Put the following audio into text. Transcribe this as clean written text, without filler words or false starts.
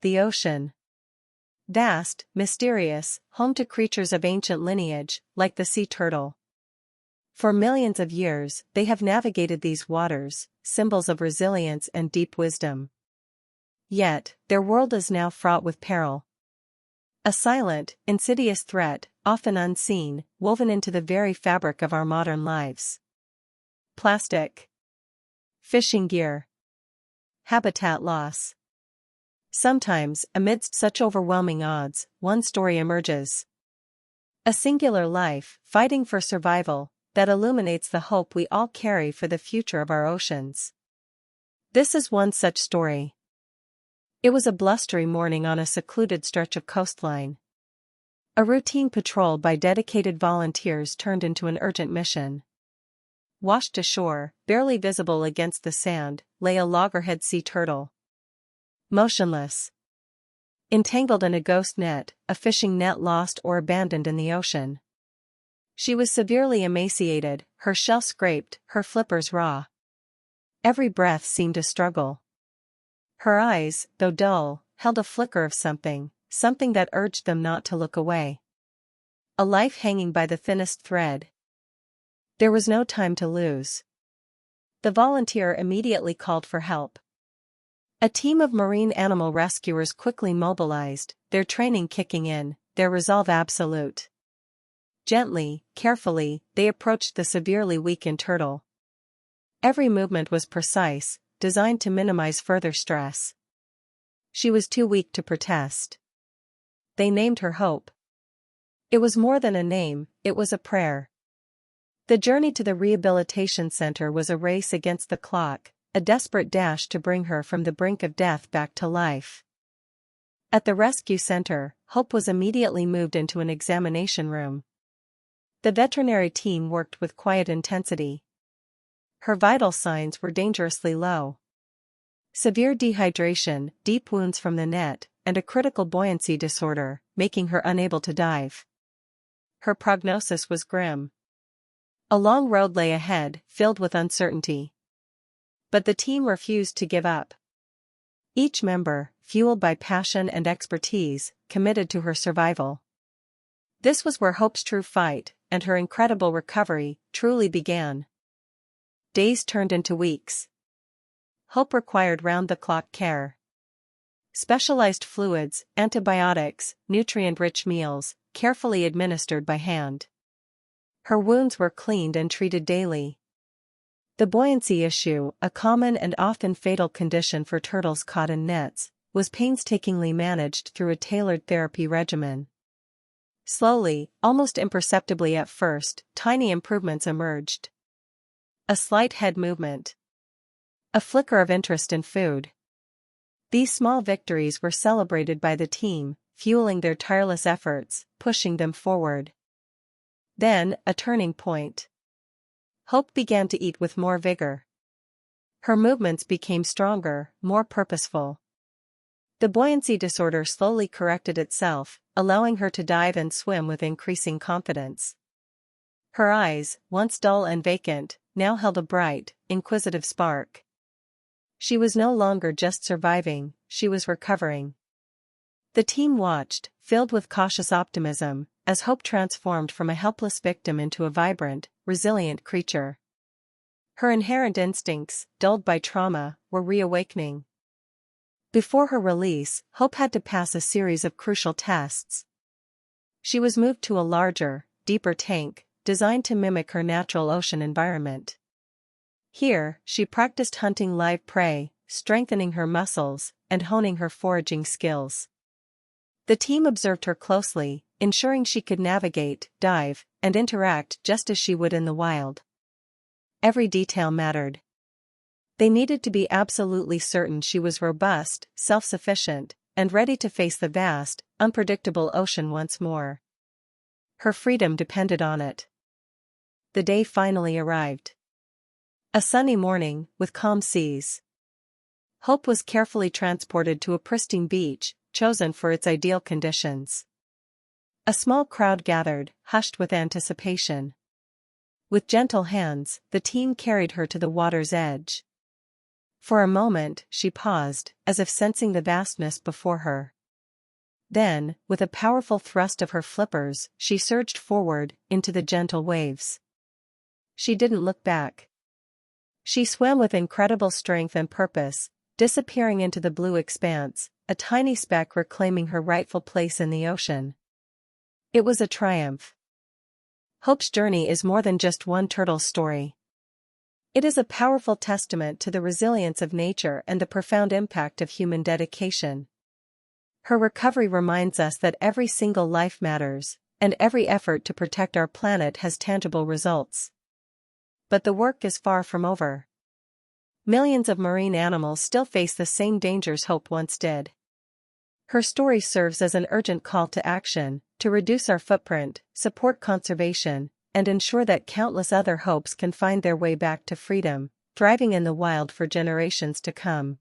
The ocean. Vast, mysterious, home to creatures of ancient lineage, like the sea turtle. For millions of years, they have navigated these waters, symbols of resilience and deep wisdom. Yet, their world is now fraught with peril. A silent, insidious threat, often unseen, woven into the very fabric of our modern lives. Plastic. Fishing gear. Habitat loss. Sometimes, amidst such overwhelming odds, one story emerges. A singular life, fighting for survival, that illuminates the hope we all carry for the future of our oceans. This is one such story. It was a blustery morning on a secluded stretch of coastline. A routine patrol by dedicated volunteers turned into an urgent mission. Washed ashore, barely visible against the sand, lay a loggerhead sea turtle. Motionless. Entangled in a ghost net, a fishing net lost or abandoned in the ocean. She was severely emaciated, her shell scraped, her flippers raw. Every breath seemed a struggle. Her eyes, though dull, held a flicker of something that urged them not to look away. A life hanging by the thinnest thread. There was no time to lose. The volunteer immediately called for help. A team of marine animal rescuers quickly mobilized, their training kicking in, their resolve absolute. Gently, carefully, they approached the severely weakened turtle. Every movement was precise, designed to minimize further stress. She was too weak to protest. They named her Hope. It was more than a name, it was a prayer. The journey to the rehabilitation center was a race against the clock, a desperate dash to bring her from the brink of death back to life. At the rescue center, Hope was immediately moved into an examination room. The veterinary team worked with quiet intensity. Her vital signs were dangerously low. Severe dehydration, deep wounds from the net, and a critical buoyancy disorder, making her unable to dive. Her prognosis was grim. A long road lay ahead, filled with uncertainty. But the team refused to give up. Each member, fueled by passion and expertise, committed to her survival. This was where Hope's true fight, and her incredible recovery, truly began. Days turned into weeks. Hope required round-the-clock care. Specialized fluids, antibiotics, nutrient-rich meals, carefully administered by hand. Her wounds were cleaned and treated daily. The buoyancy issue, a common and often fatal condition for turtles caught in nets, was painstakingly managed through a tailored therapy regimen. Slowly, almost imperceptibly at first, tiny improvements emerged. A slight head movement. A flicker of interest in food. These small victories were celebrated by the team, fueling their tireless efforts, pushing them forward. Then, a turning point. Hope began to eat with more vigor. Her movements became stronger, more purposeful. The buoyancy disorder slowly corrected itself, allowing her to dive and swim with increasing confidence. Her eyes, once dull and vacant, now held a bright, inquisitive spark. She was no longer just surviving, she was recovering. The team watched, filled with cautious optimism, as Hope transformed from a helpless victim into a vibrant, resilient creature. Her inherent instincts, dulled by trauma, were reawakening. Before her release, Hope had to pass a series of crucial tests. She was moved to a larger, deeper tank, designed to mimic her natural ocean environment. Here, she practiced hunting live prey, strengthening her muscles, and honing her foraging skills. The team observed her closely, ensuring she could navigate, dive, and interact just as she would in the wild. Every detail mattered. They needed to be absolutely certain she was robust, self-sufficient, and ready to face the vast, unpredictable ocean once more. Her freedom depended on it. The day finally arrived. A sunny morning, with calm seas. Hope was carefully transported to a pristine beach, chosen for its ideal conditions. A small crowd gathered, hushed with anticipation. With gentle hands, the team carried her to the water's edge. For a moment, she paused, as if sensing the vastness before her. Then, with a powerful thrust of her flippers, she surged forward, into the gentle waves. She didn't look back. She swam with incredible strength and purpose, disappearing into the blue expanse, a tiny speck reclaiming her rightful place in the ocean. It was a triumph. Hope's journey is more than just one turtle's story. It is a powerful testament to the resilience of nature and the profound impact of human dedication. Her recovery reminds us that every single life matters, and every effort to protect our planet has tangible results. But the work is far from over. Millions of marine animals still face the same dangers Hope once did. Her story serves as an urgent call to action, to reduce our footprint, support conservation, and ensure that countless other hopes can find their way back to freedom, thriving in the wild for generations to come.